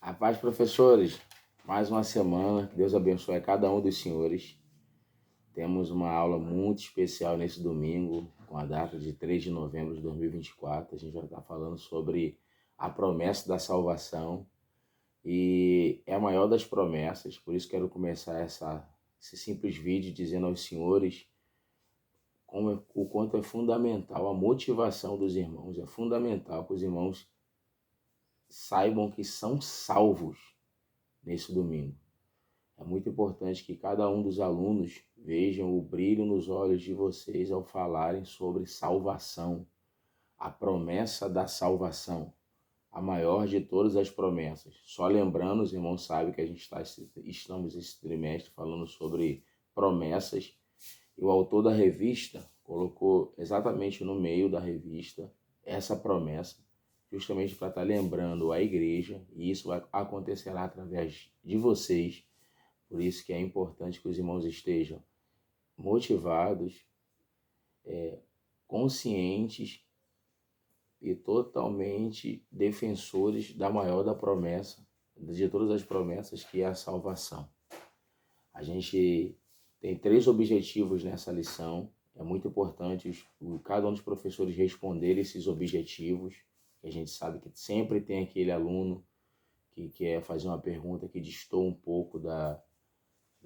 A paz, professores. Mais uma semana. Que Deus abençoe a cada um dos senhores. Temos uma aula muito especial nesse domingo, com a data de 3 de novembro de 2024. A gente vai estar falando sobre a promessa da salvação. E é a maior das promessas. Por isso quero começar esse simples vídeo dizendo aos senhores o quanto é fundamental a motivação dos irmãos. É fundamental que os irmãos saibam que são salvos nesse domingo. É muito importante que cada um dos alunos vejam o brilho nos olhos de vocês ao falarem sobre salvação, a promessa da salvação, a maior de todas as promessas. Só lembrando, os irmãos sabem que a gente estamos esse trimestre falando sobre promessas, e o autor da revista colocou exatamente no meio da revista essa promessa, justamente para estar lembrando a igreja, e isso acontecerá através de vocês. Por isso que é importante que os irmãos estejam motivados, conscientes e totalmente defensores da maior da promessa, de todas as promessas, que é a salvação. A gente tem 3 objetivos nessa lição. É muito importante cada um dos professores responder esses objetivos. A gente sabe que sempre tem aquele aluno que quer fazer uma pergunta que destoa um pouco da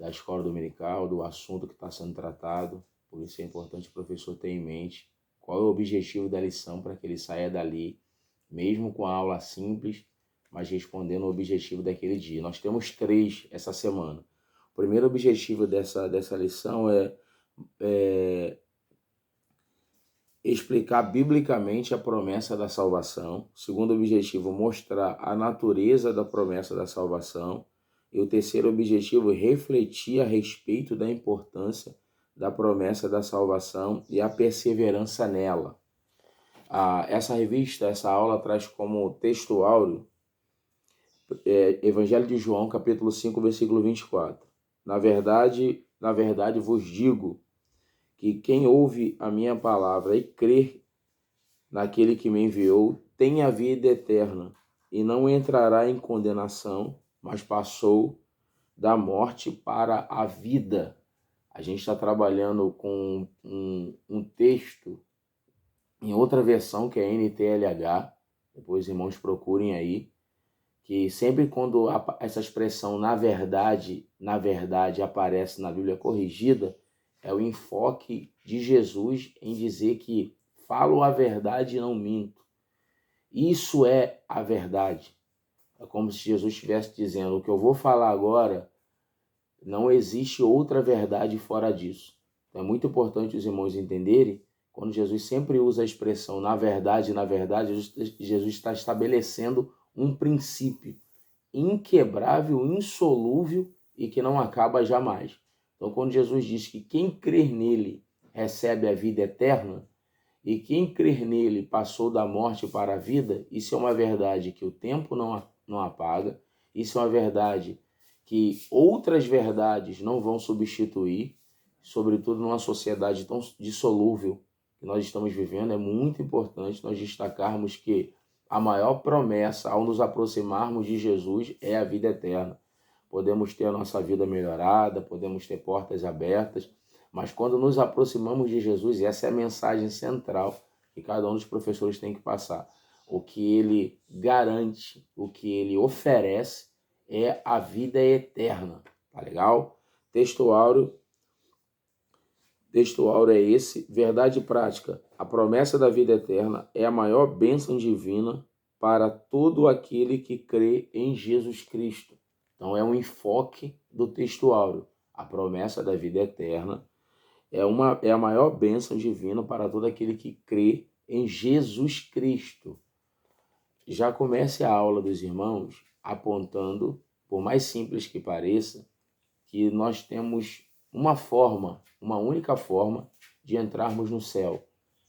escola dominical, do assunto que está sendo tratado. Por isso é importante o professor ter em mente qual é o objetivo da lição, para que ele saia dali, mesmo com a aula simples, mas respondendo o objetivo daquele dia. Nós temos 3 essa semana. O primeiro objetivo dessa lição é explicar biblicamente a promessa da salvação. O segundo objetivo, mostrar a natureza da promessa da salvação. E o terceiro objetivo, refletir a respeito da importância da promessa da salvação e a perseverança nela. Essa revista, essa aula traz como texto áureo Evangelho de João, capítulo 5, versículo 24. Na verdade vos digo que quem ouve a minha palavra e crê naquele que me enviou tem a vida eterna e não entrará em condenação, mas passou da morte para a vida. A gente está trabalhando com um texto em outra versão, que é a NTLH, depois os irmãos procurem aí, que sempre quando essa expressão na verdade aparece na Bíblia corrigida, é o enfoque de Jesus em dizer que falo a verdade e não minto. Isso é a verdade. É como se Jesus estivesse dizendo: o que eu vou falar agora, não existe outra verdade fora disso. Então é muito importante os irmãos entenderem, quando Jesus sempre usa a expressão na verdade, Jesus está estabelecendo um princípio inquebrável, insolúvel e que não acaba jamais. Então, quando Jesus diz que quem crer nele recebe a vida eterna, e quem crer nele passou da morte para a vida, isso é uma verdade que o tempo não apaga, isso é uma verdade que outras verdades não vão substituir, sobretudo numa sociedade tão dissolúvel que nós estamos vivendo. É muito importante nós destacarmos que a maior promessa ao nos aproximarmos de Jesus é a vida eterna. Podemos ter a nossa vida melhorada, podemos ter portas abertas, mas quando nos aproximamos de Jesus, e essa é a mensagem central que cada um dos professores tem que passar, o que ele garante, o que ele oferece é a vida eterna. Tá legal? Texto áureo é esse: verdade prática. A promessa da vida eterna é a maior bênção divina para todo aquele que crê em Jesus Cristo. Então é um enfoque do texto áureo. A promessa da vida eterna é a maior bênção divina para todo aquele que crê em Jesus Cristo. Já comece a aula dos irmãos apontando, por mais simples que pareça, que nós temos uma única forma de entrarmos no céu,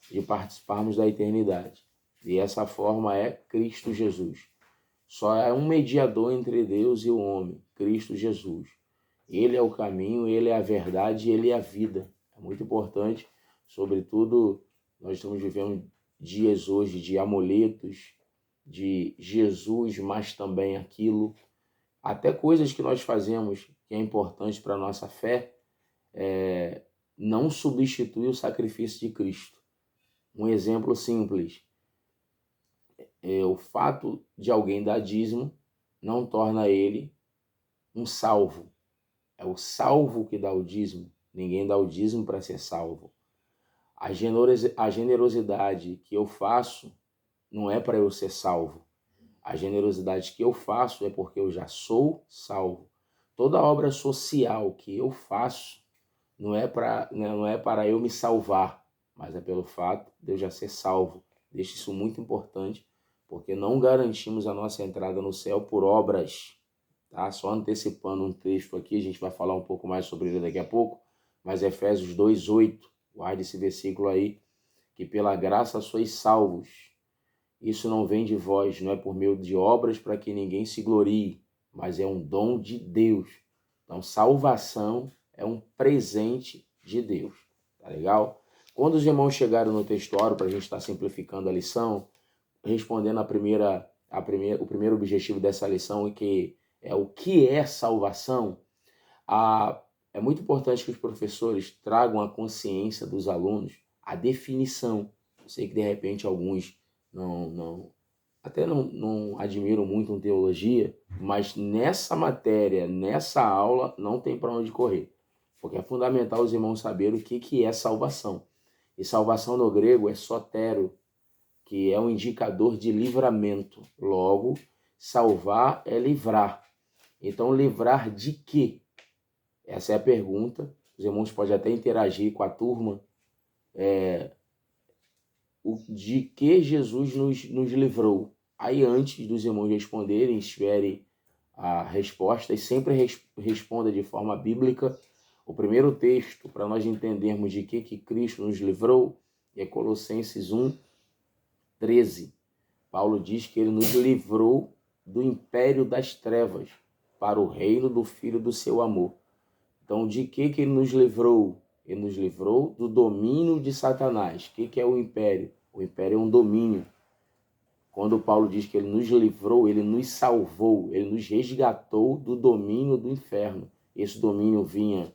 de participarmos da eternidade. E essa forma é Cristo Jesus. Só é um mediador entre Deus e o homem, Cristo Jesus. Ele é o caminho, ele é a verdade, ele é a vida. É muito importante, sobretudo, nós estamos vivendo dias hoje de amuletos, de Jesus, mas também aquilo. Até coisas que nós fazemos que é importante para a nossa fé, não substitui o sacrifício de Cristo. Um exemplo simples, o fato de alguém dar dízimo não torna ele um salvo. É o salvo que dá o dízimo. Ninguém dá o dízimo para ser salvo. A generosidade que eu faço não é para eu ser salvo. A generosidade que eu faço é porque eu já sou salvo. Toda obra social que eu faço não é para eu me salvar, mas é pelo fato de eu já ser salvo. Deixo isso muito importante, porque não garantimos a nossa entrada no céu por obras. Tá? Só antecipando um texto aqui, a gente vai falar um pouco mais sobre ele daqui a pouco, mas Efésios 2:8, guarde esse versículo aí, que pela graça sois salvos. Isso não vem de vós, não é por meio de obras para que ninguém se glorie, mas é um dom de Deus. Então, salvação é um presente de Deus. Tá legal? Quando os irmãos chegaram no textuário, para a gente estar simplificando a lição, respondendo o primeiro objetivo dessa lição, que é o que é salvação, é muito importante que os professores tragam à consciência dos alunos a definição. Eu sei que, de repente, alguns não admiram muito teologia, mas nessa matéria, nessa aula, não tem para onde correr. Porque é fundamental os irmãos saberem o que é salvação. E salvação no grego é sotero, que é um indicador de livramento. Logo, salvar é livrar. Então, livrar de quê? Essa é a pergunta. Os irmãos podem até interagir com a turma. De que Jesus nos livrou? Aí, antes dos irmãos responderem, espere a resposta e sempre responda de forma bíblica. O primeiro texto, para nós entendermos de que Cristo nos livrou, é Colossenses 1:13. Paulo diz que ele nos livrou do império das trevas para o reino do Filho do seu amor. Então, de que ele nos livrou? Ele nos livrou do domínio de Satanás. O que é o império? O império é um domínio. Quando Paulo diz que ele nos livrou, ele nos salvou, ele nos resgatou do domínio do inferno. Esse domínio vinha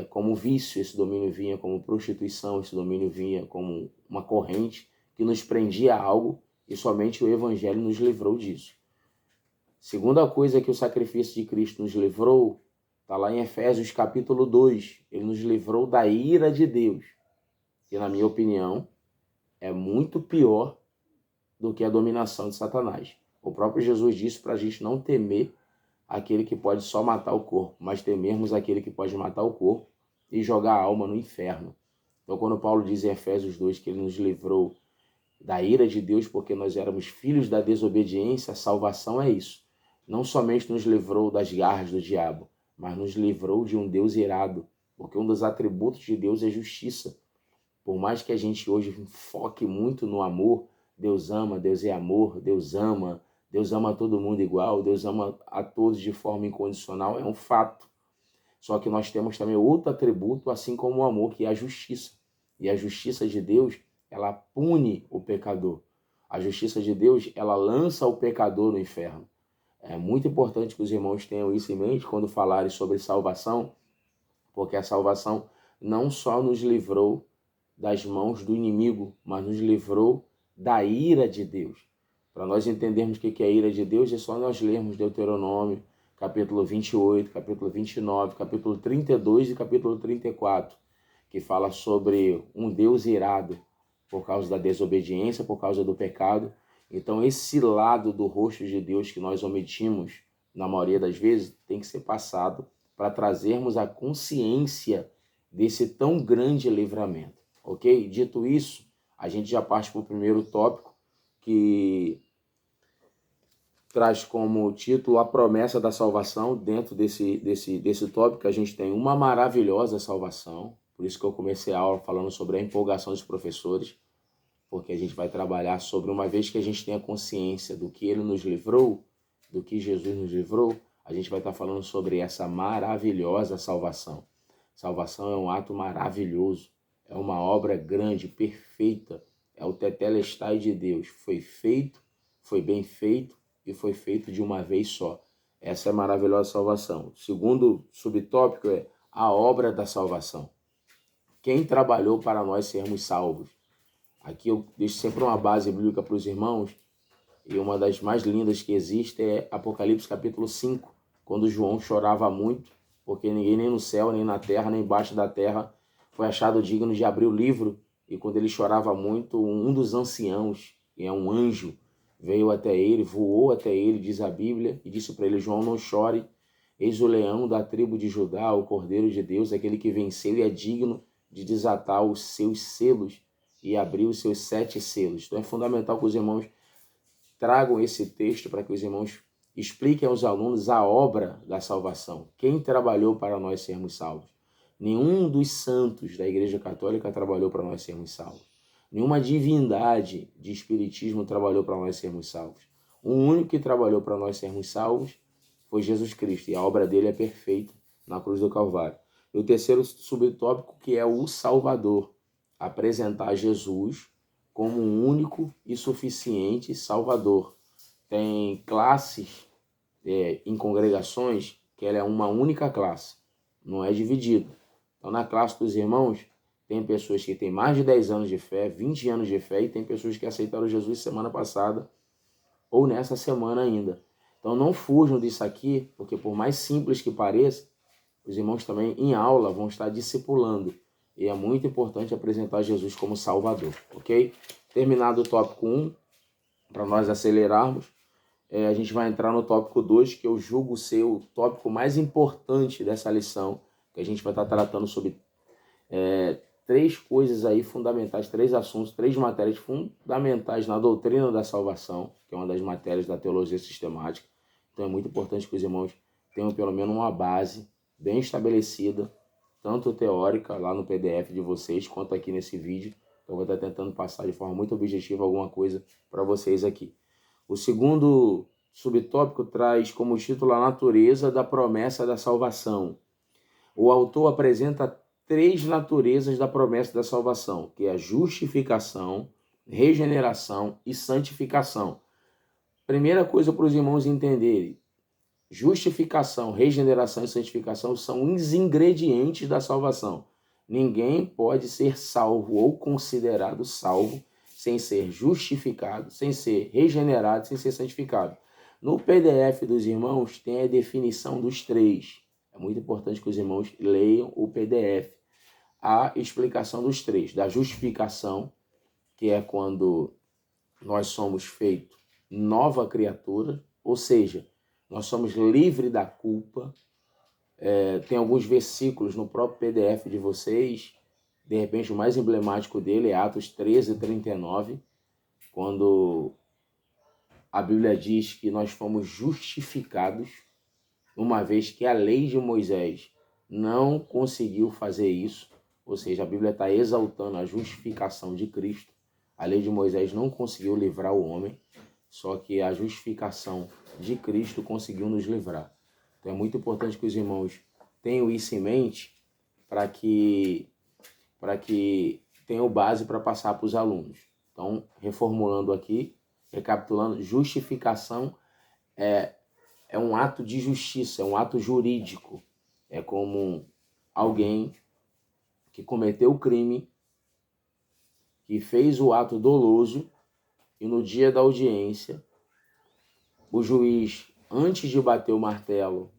como vício, esse domínio vinha como prostituição, esse domínio vinha como uma corrente que nos prendia a algo, e somente o Evangelho nos livrou disso. Segunda coisa que o sacrifício de Cristo nos livrou, está lá em Efésios capítulo 2. Ele nos livrou da ira de Deus, que, na minha opinião, é muito pior do que a dominação de Satanás. O próprio Jesus disse para a gente não temer aquele que pode só matar o corpo, mas temermos aquele que pode matar o corpo e jogar a alma no inferno. Então, quando Paulo diz em Efésios 2 que ele nos livrou da ira de Deus porque nós éramos filhos da desobediência, a salvação é isso. Não somente nos livrou das garras do diabo, mas nos livrou de um Deus irado, porque um dos atributos de Deus é justiça. Por mais que a gente hoje foque muito no amor, Deus ama, Deus é amor, Deus ama todo mundo igual, Deus ama a todos de forma incondicional, é um fato. Só que nós temos também outro atributo, assim como o amor, que é a justiça. E a justiça de Deus, ela pune o pecador. A justiça de Deus, ela lança o pecador no inferno. É muito importante que os irmãos tenham isso em mente quando falarem sobre salvação, porque a salvação não só nos livrou das mãos do inimigo, mas nos livrou da ira de Deus. Para nós entendermos o que é a ira de Deus, é só nós lermos Deuteronômio, capítulo 28, capítulo 29, capítulo 32 e capítulo 34, que fala sobre um Deus irado por causa da desobediência, por causa do pecado. Então, esse lado do rosto de Deus que nós omitimos, na maioria das vezes, tem que ser passado para trazermos a consciência desse tão grande livramento. Ok? Dito isso, a gente já parte para o primeiro tópico, que traz como título a promessa da salvação. Dentro desse tópico, a gente tem uma maravilhosa salvação. Por isso que eu comecei a aula falando sobre a empolgação dos professores, porque a gente vai trabalhar sobre, uma vez que a gente tenha consciência do que ele nos livrou, do que Jesus nos livrou, a gente vai estar falando sobre essa maravilhosa salvação. Salvação é um ato maravilhoso, é uma obra grande, perfeita, é o tetelestai de Deus. Foi feito, foi bem feito e foi feito de uma vez só. Essa é a maravilhosa salvação. O segundo subtópico é a obra da salvação. Quem trabalhou para nós sermos salvos? Aqui eu deixo sempre uma base bíblica para os irmãos, e uma das mais lindas que existe é Apocalipse capítulo 5, quando João chorava muito, porque ninguém nem no céu, nem na terra, nem embaixo da terra foi achado digno de abrir o livro. E quando ele chorava muito, um dos anciãos, que é um anjo, veio até ele, voou até ele, diz a Bíblia, e disse para ele: João, não chore, eis o leão da tribo de Judá, o Cordeiro de Deus, aquele que venceu e é digno de desatar os seus selos e abrir os seus 7 selos. Então é fundamental que os irmãos tragam esse texto para que os irmãos expliquem aos alunos a obra da salvação. Quem trabalhou para nós sermos salvos? Nenhum dos santos da Igreja Católica trabalhou para nós sermos salvos. Nenhuma divindade de espiritismo trabalhou para nós sermos salvos. O único que trabalhou para nós sermos salvos foi Jesus Cristo, e a obra dele é perfeita na cruz do Calvário. E o terceiro subtópico, que é o Salvador, apresentar Jesus como um único e suficiente Salvador. Tem classes em congregações que ela é uma única classe, não é dividida. Então, na classe dos irmãos, tem pessoas que têm mais de 10 anos de fé, 20 anos de fé, e tem pessoas que aceitaram Jesus semana passada ou nessa semana ainda. Então, não fujam disso aqui, porque por mais simples que pareça, os irmãos também em aula vão estar discipulando. E é muito importante apresentar Jesus como Salvador, ok? Terminado o tópico 1, para nós acelerarmos, a gente vai entrar no tópico 2, que eu julgo ser o tópico mais importante dessa lição, que a gente vai estar tratando sobre 3 coisas aí fundamentais, 3 assuntos, 3 matérias fundamentais na doutrina da salvação, que é uma das matérias da teologia sistemática. Então é muito importante que os irmãos tenham pelo menos uma base bem estabelecida, tanto teórica lá no PDF de vocês, quanto aqui nesse vídeo. Eu vou estar tentando passar de forma muito objetiva alguma coisa para vocês aqui. O segundo subtópico traz como título a natureza da promessa da salvação. O autor apresenta 3 naturezas da promessa da salvação, que é a justificação, regeneração e santificação. Primeira coisa para os irmãos entenderem: justificação, regeneração e santificação são os ingredientes da salvação. Ninguém pode ser salvo ou considerado salvo sem ser justificado, sem ser regenerado, sem ser santificado. No PDF dos irmãos tem a definição dos 3. É muito importante que os irmãos leiam o PDF. A explicação dos 3. Da justificação, que é quando nós somos feitos nova criatura, ou seja, nós somos livres da culpa. Tem alguns versículos no próprio PDF de vocês. De repente, o mais emblemático dele é Atos 13:39, quando a Bíblia diz que nós fomos justificados, uma vez que a lei de Moisés não conseguiu fazer isso. Ou seja, a Bíblia está exaltando a justificação de Cristo. A lei de Moisés não conseguiu livrar o homem, só que a justificação de Cristo conseguiu nos livrar. Então é muito importante que os irmãos tenham isso em mente para que tenham base para passar para os alunos. Então, reformulando aqui, recapitulando, justificação é um ato de justiça, é um ato jurídico. É como alguém que cometeu o crime, que fez o ato doloso, e no dia da audiência, o juiz, antes de bater o martelo,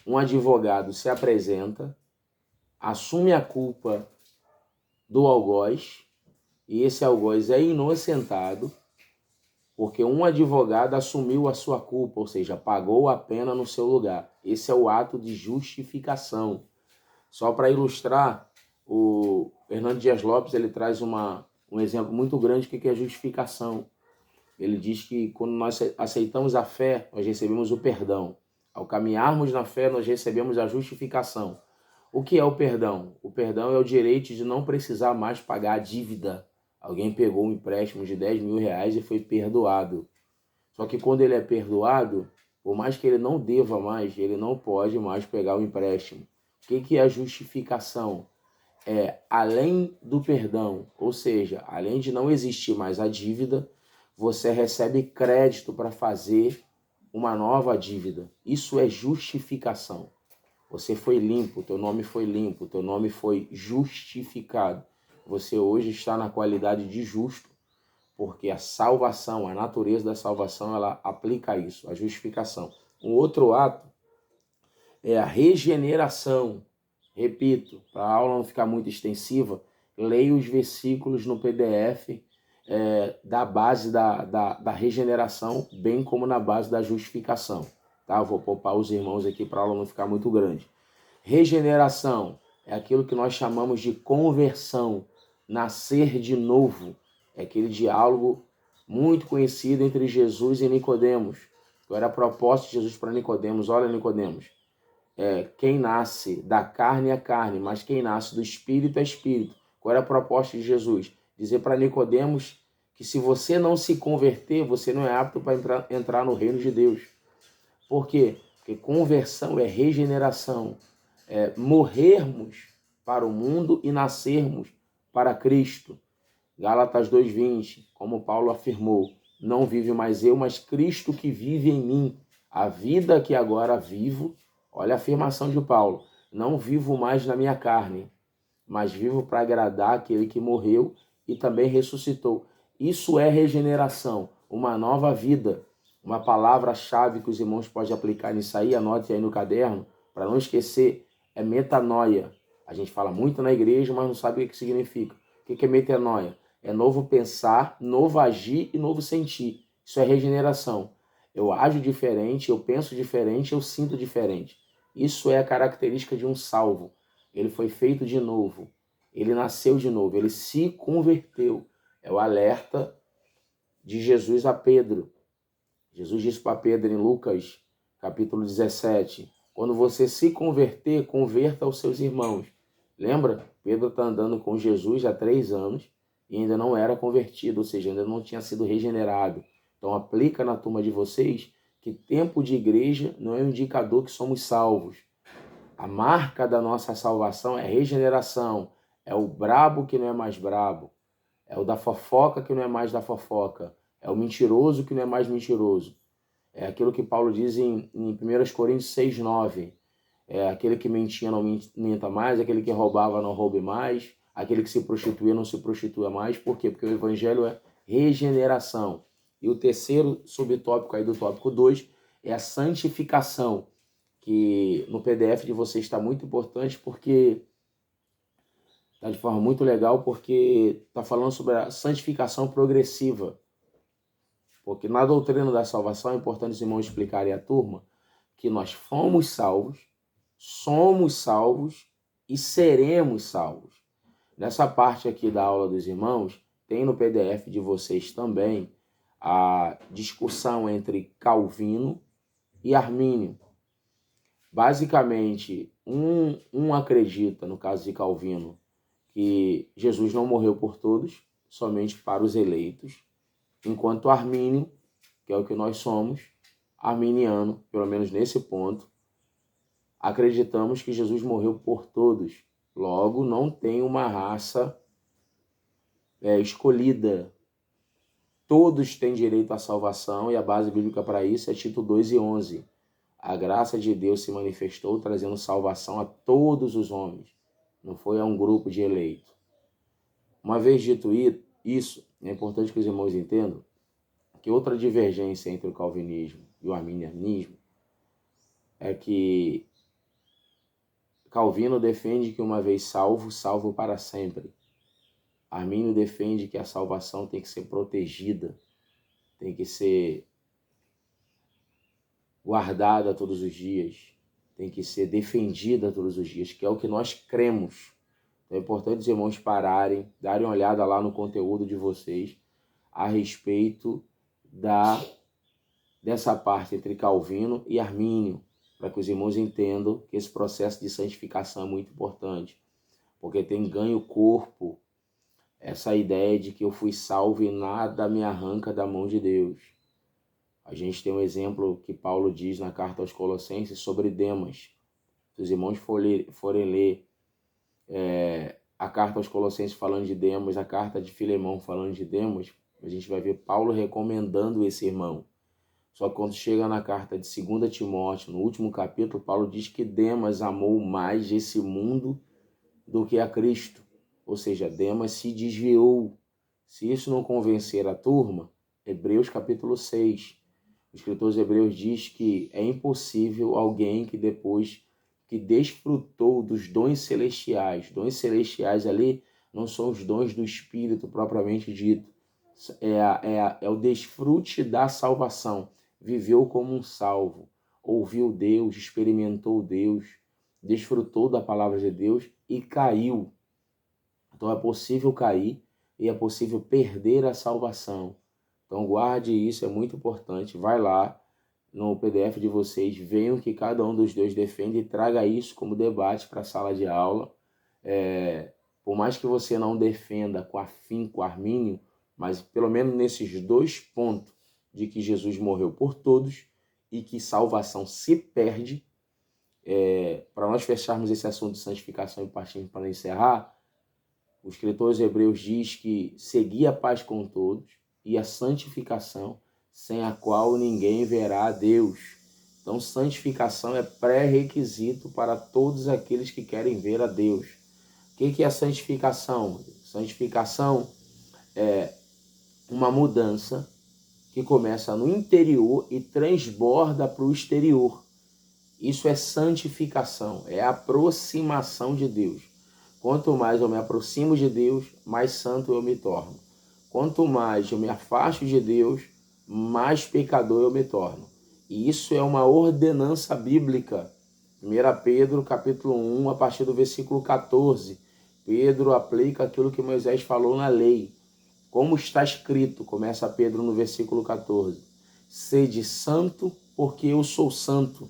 um advogado se apresenta, assume a culpa do algoz, e esse algoz é inocentado, porque um advogado assumiu a sua culpa, ou seja, pagou a pena no seu lugar. Esse é o ato de justificação. Só para ilustrar, o Hernando Dias Lopes ele traz um exemplo muito grande do que é justificação. Ele diz que quando nós aceitamos a fé, nós recebemos o perdão. Ao caminharmos na fé, nós recebemos a justificação. O que é o perdão? O perdão é o direito de não precisar mais pagar a dívida. Alguém pegou um empréstimo de 10 mil reais e foi perdoado. Só que quando ele é perdoado, por mais que ele não deva mais, ele não pode mais pegar o empréstimo. O que é a justificação? É além do perdão, ou seja, além de não existir mais a dívida, você recebe crédito para fazer uma nova dívida. Isso é justificação. Você foi limpo, teu nome foi limpo, teu nome foi justificado. Você hoje está na qualidade de justo, porque a salvação, a natureza da salvação, ela aplica isso, a justificação. Um outro ato é a regeneração. Repito, para a aula não ficar muito extensiva, leia os versículos no PDF da base da regeneração, bem como na base da justificação. Tá? Eu vou poupar os irmãos aqui para a aula não ficar muito grande. Regeneração é aquilo que nós chamamos de conversão, nascer de novo. É aquele diálogo muito conhecido entre Jesus e Nicodemos. Qual era a proposta de Jesus para Nicodemos? Olha, Nicodemos, quem nasce da carne é carne, mas quem nasce do espírito é espírito. Qual era a proposta de Jesus? Dizer para Nicodemos que se você não se converter, você não é apto para entrar no reino de Deus. Por quê? Porque conversão é regeneração, é morrermos para o mundo e nascermos para Cristo. Gálatas 2:20, como Paulo afirmou, não vive mais eu, mas Cristo que vive em mim. A vida que agora vivo, olha a afirmação de Paulo, não vivo mais na minha carne, mas vivo para agradar aquele que morreu e também ressuscitou. Isso é regeneração, uma nova vida. Uma palavra-chave que os irmãos podem aplicar nisso aí, anote aí no caderno, para não esquecer, é metanoia. A gente fala muito na igreja, mas não sabe o que significa. O que é metanoia? É novo pensar, novo agir e novo sentir. Isso é regeneração. Eu ajo diferente, eu penso diferente, eu sinto diferente. Isso é a característica de um salvo. Ele foi feito de novo. Ele nasceu de novo. Ele se converteu. É o alerta de Jesus a Pedro. Jesus disse para Pedro em Lucas, capítulo 17, quando você se converter, converta os seus irmãos. Lembra? Pedro está andando com Jesus há 3 anos e ainda não era convertido, ou seja, ainda não tinha sido regenerado. Então aplica na turma de vocês que tempo de igreja não é um indicador que somos salvos. A marca da nossa salvação é regeneração. É o brabo que não é mais brabo. É o da fofoca que não é mais da fofoca. É o mentiroso que não é mais mentiroso. É aquilo que Paulo diz em 1 Coríntios 6:9. É aquele que mentia não minta mais, aquele que roubava não roube mais, aquele que se prostituía não se prostitua mais. Por quê? Porque o evangelho é regeneração. E o terceiro subtópico aí do tópico 2 é a santificação, que no PDF de vocês está muito importante porque está de forma muito legal, porque está falando sobre a santificação progressiva. Porque na doutrina da salvação é importante os irmãos explicarem à turma que nós fomos salvos, somos salvos e seremos salvos. Nessa parte aqui da aula dos irmãos, tem no PDF de vocês também a discussão entre Calvino e Armínio. Basicamente, um acredita, no caso de Calvino, que Jesus não morreu por todos, somente para os eleitos, enquanto Armínio, que é o que nós somos, arminiano, pelo menos nesse ponto, acreditamos que Jesus morreu por todos. Logo, não tem uma raça escolhida. Todos têm direito à salvação e a base bíblica para isso é Tito 2:11. A graça de Deus se manifestou trazendo salvação a todos os homens. Não foi a um grupo de eleitos. Uma vez dito isso, é importante que os irmãos entendam que outra divergência entre o calvinismo e o arminianismo é que Calvino defende que uma vez salvo, salvo para sempre. Armínio defende que a salvação tem que ser protegida, tem que ser guardada todos os dias, tem que ser defendida todos os dias, que é o que nós cremos. Então é importante os irmãos pararem, darem uma olhada lá no conteúdo de vocês a respeito dessa parte entre Calvino e Armínio, para que os irmãos entendam que esse processo de santificação é muito importante, porque tem ganho corpo, essa ideia de que eu fui salvo e nada me arranca da mão de Deus. A gente tem um exemplo que Paulo diz na carta aos Colossenses sobre Demas. Se os irmãos forem ler a carta aos Colossenses falando de Demas, a carta de Filemão falando de Demas, A gente vai ver Paulo recomendando esse irmão. Só que quando chega na carta de 2 Timóteo, no último capítulo, Paulo diz que Demas amou mais esse mundo do que a Cristo. Ou seja, Demas se desviou. Se isso não convencer a turma, Hebreus capítulo 6, o escritor dos Hebreus diz que é impossível alguém que depois que desfrutou dos dons celestiais ali não são os dons do Espírito propriamente dito, é o desfrute da salvação, viveu como um salvo, ouviu Deus, experimentou Deus, desfrutou da palavra de Deus e caiu. Então é possível cair e é possível perder a salvação. Então guarde isso, é muito importante. Vai lá no PDF de vocês, venham que cada um dos dois defende e traga isso como debate para a sala de aula. Por mais que você não defenda com afinco Armínio, mas pelo menos nesses 2 pontos de que Jesus morreu por todos e que salvação se perde, para nós fecharmos esse assunto de santificação e partirmos para encerrar, o escritor dos Hebreus diz que seguir a paz com todos e a santificação, sem a qual ninguém verá a Deus. Então, santificação é pré-requisito para todos aqueles que querem ver a Deus. O que é a santificação? Santificação é uma mudança que começa no interior e transborda para o exterior. Isso é santificação, é a aproximação de Deus. Quanto mais eu me aproximo de Deus, mais santo eu me torno. Quanto mais eu me afasto de Deus, mais pecador eu me torno. E isso é uma ordenança bíblica. 1 Pedro, capítulo 1, a partir do versículo 14. Pedro aplica aquilo que Moisés falou na lei. Como está escrito, começa Pedro no versículo 14. Sede santo, porque eu sou santo.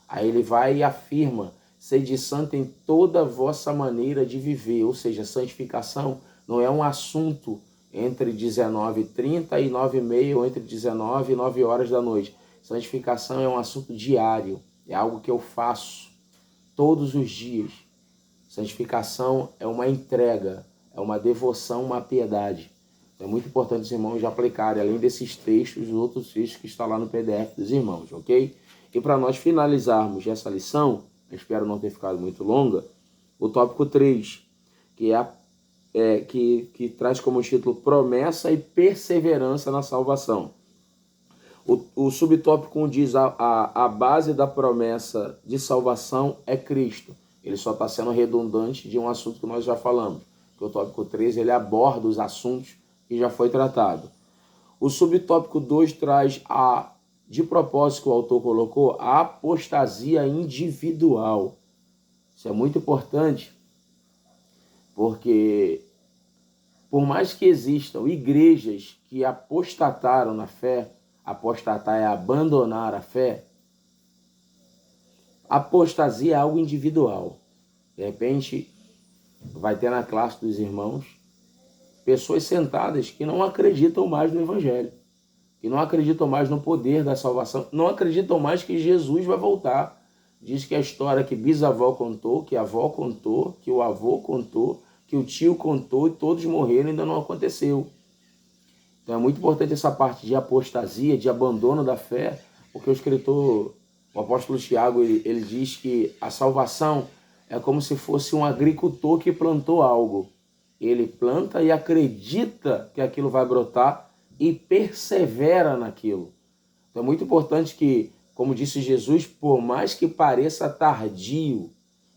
Aí ele vai e afirma, sede santo em toda a vossa maneira de viver. Ou seja, santificação não é um assunto entre 19h30 e 9h30, ou entre 19 e 9 horas da noite. Santificação é um assunto diário, é algo que eu faço todos os dias. Santificação é uma entrega, é uma devoção, uma piedade. É muito importante os irmãos já aplicarem, além desses textos, os outros textos que estão lá no PDF dos irmãos, ok? E para nós finalizarmos essa lição, espero não ter ficado muito longa, o tópico 3, que traz como título promessa e perseverança na salvação. O subtópico 1 diz a base da promessa de salvação é Cristo. Ele só está sendo redundante de um assunto que nós já falamos. Que o tópico 3 ele aborda os assuntos que já foi tratado. O subtópico 2 traz de propósito que o autor colocou, a apostasia individual. Isso é muito importante, porque por mais que existam igrejas que apostataram na fé, apostatar é abandonar a fé, apostasia é algo individual. De repente, vai ter na classe dos irmãos pessoas sentadas que não acreditam mais no Evangelho, que não acreditam mais no poder da salvação, não acreditam mais que Jesus vai voltar. Diz que a história que bisavó contou, que a avó contou, que o avô contou, que o tio contou e todos morreram, ainda não aconteceu. Então é muito importante essa parte de apostasia, de abandono da fé, porque o apóstolo Tiago, ele diz que a salvação é como se fosse um agricultor que plantou algo. Ele planta e acredita que aquilo vai brotar e persevera naquilo. Então é muito importante que, como disse Jesus, por mais que pareça tardio,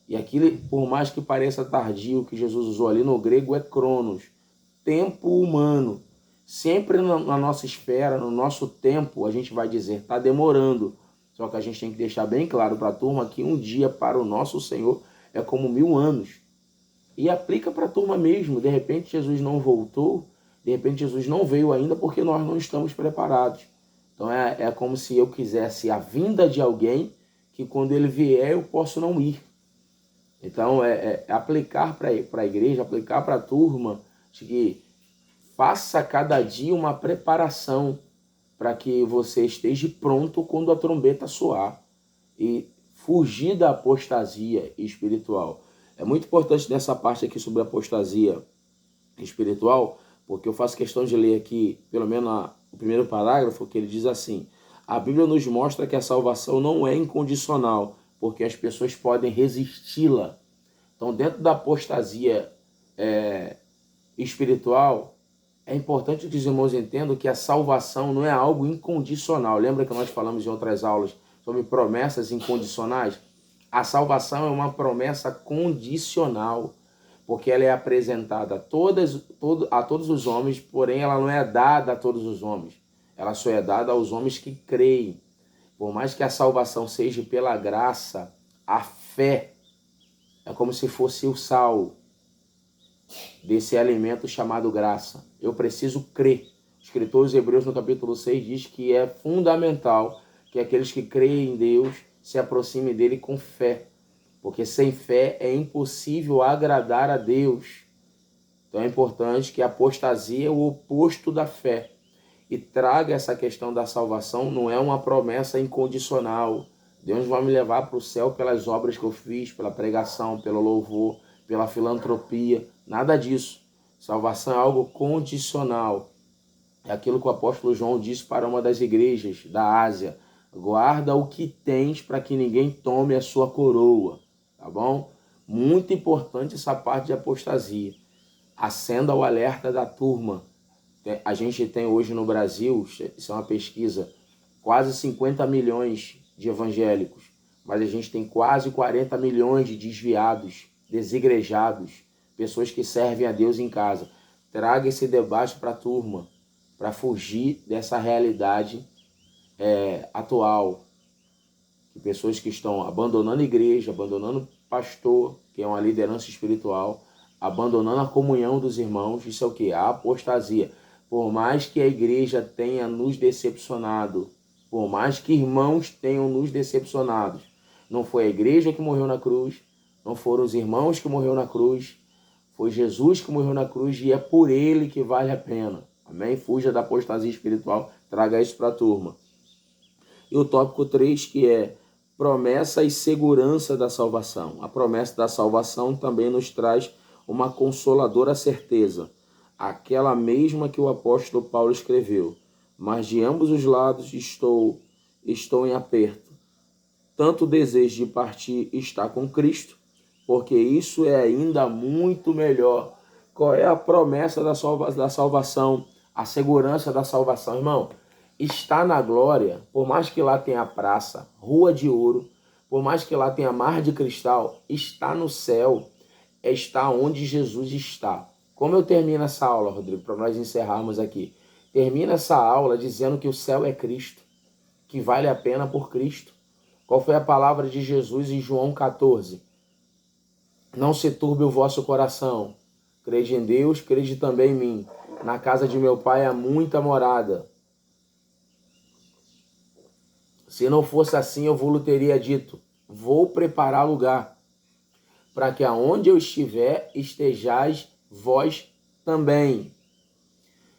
e aquilo, por mais que pareça tardio, que Jesus usou ali no grego é cronos, tempo humano. Sempre na nossa esfera, no nosso tempo, a gente vai dizer, está demorando. Só que a gente tem que deixar bem claro para a turma que um dia para o nosso Senhor é como 1000 anos. E aplica para a turma mesmo. De repente Jesus não voltou, de repente Jesus não veio ainda porque nós não estamos preparados. Então é como se eu quisesse a vinda de alguém que quando ele vier eu posso não ir. Então é aplicar para a igreja, aplicar para a turma, de que faça cada dia uma preparação para que você esteja pronto quando a trombeta soar e fugir da apostasia espiritual. É muito importante nessa parte aqui sobre a apostasia espiritual, porque eu faço questão de ler aqui, pelo menos o primeiro parágrafo, que ele diz assim: a Bíblia nos mostra que a salvação não é incondicional, porque as pessoas podem resisti-la. Então, dentro da apostasia espiritual, é importante que os irmãos entendam que a salvação não é algo incondicional. Lembra que nós falamos em outras aulas sobre promessas incondicionais? A salvação é uma promessa condicional, porque ela é apresentada a todos os homens, porém ela não é dada a todos os homens. Ela só é dada aos homens que creem. Por mais que a salvação seja pela graça, a fé é como se fosse o sal desse alimento chamado graça. Eu preciso crer. O escritor aos Hebreus, no capítulo 6, diz que é fundamental que aqueles que creem em Deus se aproximem dele com fé, porque sem fé é impossível agradar a Deus. Então é importante que a apostasia é o oposto da fé e traga essa questão da salvação. Não é uma promessa incondicional. Deus vai me levar para o céu pelas obras que eu fiz, pela pregação, pelo louvor, pela filantropia. Nada disso. Salvação é algo condicional. É aquilo que o apóstolo João disse para uma das igrejas da Ásia: guarda o que tens para que ninguém tome a sua coroa. Tá bom? Muito importante essa parte de apostasia. Acenda o alerta da turma. A gente tem hoje no Brasil, isso é uma pesquisa, quase 50 milhões de evangélicos, mas a gente tem quase 40 milhões de desviados, desigrejados, pessoas que servem a Deus em casa. Traga esse debate para a turma, para fugir dessa realidade atual, de pessoas que estão abandonando a igreja, abandonando o pastor, que é uma liderança espiritual, abandonando a comunhão dos irmãos. Isso é o quê? A apostasia. Por mais que a igreja tenha nos decepcionado, por mais que irmãos tenham nos decepcionado, não foi a igreja que morreu na cruz, não foram os irmãos que morreram na cruz, foi Jesus que morreu na cruz e é por ele que vale a pena. Amém? Fuja da apostasia espiritual, traga isso para a turma. E o tópico 3, que é promessa e segurança da salvação. A promessa da salvação também nos traz uma consoladora certeza, aquela mesma que o apóstolo Paulo escreveu: mas de ambos os lados estou em aperto. Tanto o desejo de partir está com Cristo, porque isso é ainda muito melhor. Qual é a promessa da salvação? A segurança da salvação, irmão. Está na glória, por mais que lá tenha praça, rua de ouro, por mais que lá tenha mar de cristal, está no céu, está onde Jesus está. Como eu termino essa aula, Rodrigo, para nós encerrarmos aqui? Termina essa aula dizendo que o céu é Cristo, que vale a pena por Cristo. Qual foi a palavra de Jesus em João 14? Não se turbe o vosso coração. Crede em Deus, crede também em mim. Na casa de meu pai há muita morada. Se não fosse assim, eu vou-lhe teria dito: vou preparar lugar, para que aonde eu estiver, estejais vós também.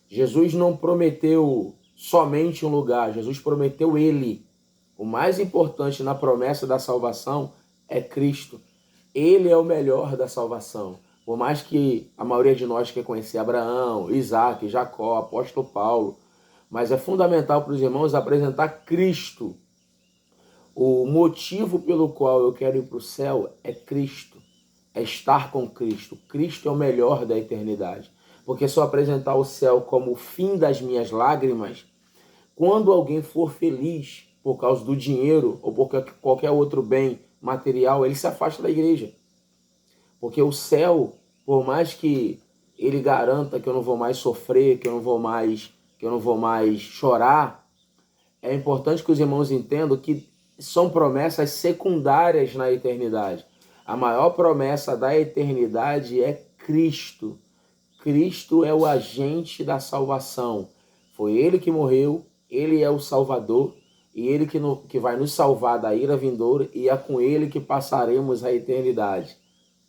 Jesus não prometeu somente um lugar, Jesus prometeu ele. O mais importante na promessa da salvação é Cristo. Ele é o melhor da salvação. Por mais que a maioria de nós quer conhecer Abraão, Isaac, Jacó, apóstolo Paulo, mas é fundamental para os irmãos apresentar Cristo. O motivo pelo qual eu quero ir para o céu é Cristo, é estar com Cristo. Cristo é o melhor da eternidade. Porque se eu apresentar o céu como o fim das minhas lágrimas, quando alguém for feliz por causa do dinheiro ou por qualquer outro bem material, ele se afasta da igreja. Porque o céu, por mais que ele garanta que eu não vou mais sofrer, que eu não vou mais chorar, é importante que os irmãos entendam que são promessas secundárias na eternidade. A maior promessa da eternidade é Cristo. Cristo é o agente da salvação. Foi ele que morreu, ele é o Salvador, e ele que vai nos salvar da ira vindoura, e é com ele que passaremos a eternidade.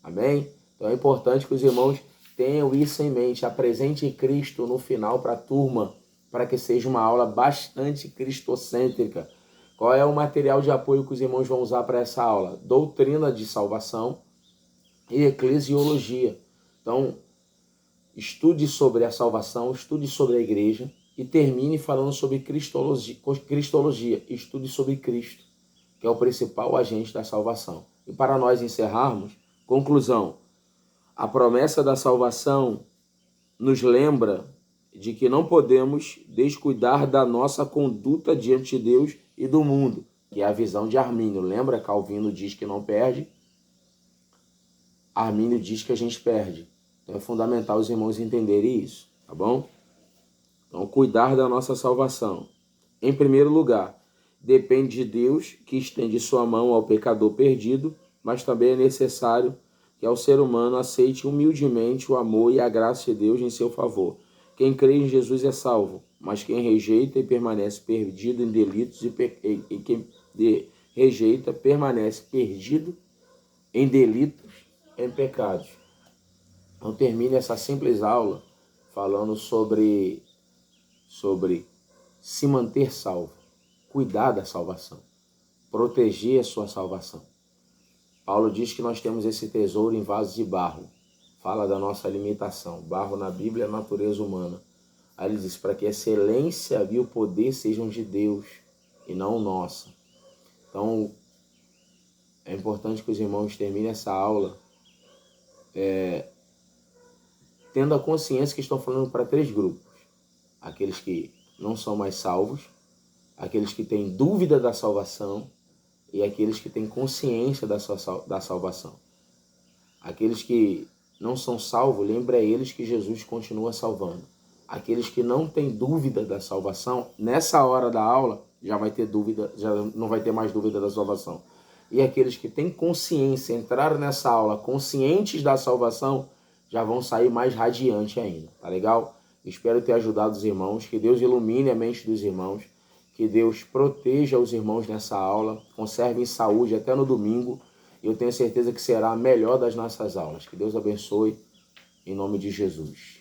Amém? Então é importante que os irmãos tenham isso em mente. Apresente Cristo no final para a turma, para que seja uma aula bastante cristocêntrica. Qual é o material de apoio que os irmãos vão usar para essa aula? Doutrina de salvação e eclesiologia. Então, estude sobre a salvação, estude sobre a igreja e termine falando sobre cristologia, estude sobre Cristo, que é o principal agente da salvação. E para nós encerrarmos, conclusão, a promessa da salvação nos lembra de que não podemos descuidar da nossa conduta diante de Deus e do mundo, que é a visão de Armínio. Lembra? Calvino diz que não perde, Armínio diz que a gente perde. Então é fundamental os irmãos entenderem isso, tá bom? Então, cuidar da nossa salvação. Em primeiro lugar, depende de Deus, que estende sua mão ao pecador perdido, mas também é necessário que ao ser humano aceite humildemente o amor e a graça de Deus em seu favor. Quem crê em Jesus é salvo, mas quem rejeita e permanece perdido em delitos e quem rejeita permanece perdido em delitos e em pecados. Então termine essa simples aula falando sobre se manter salvo, cuidar da salvação, proteger a sua salvação. Paulo diz que nós temos esse tesouro em vasos de barro. Fala da nossa limitação. Barro na Bíblia é a natureza humana. Aí ele diz, para que a excelência e o poder sejam de Deus e não nossa. Então, é importante que os irmãos terminem essa aula tendo a consciência que estão falando para 3 grupos. Aqueles que não são mais salvos, aqueles que têm dúvida da salvação e aqueles que têm consciência da salvação. Aqueles que não são salvos, lembre a eles que Jesus continua salvando. Aqueles que não têm dúvida da salvação, nessa hora da aula já vai ter dúvida, já não vai ter mais dúvida da salvação. E aqueles que têm consciência, entraram nessa aula conscientes da salvação, já vão sair mais radiante ainda, tá legal? Espero ter ajudado os irmãos, que Deus ilumine a mente dos irmãos, que Deus proteja os irmãos nessa aula, conserve em saúde até no domingo, e eu tenho certeza que será a melhor das nossas aulas. Que Deus abençoe, em nome de Jesus.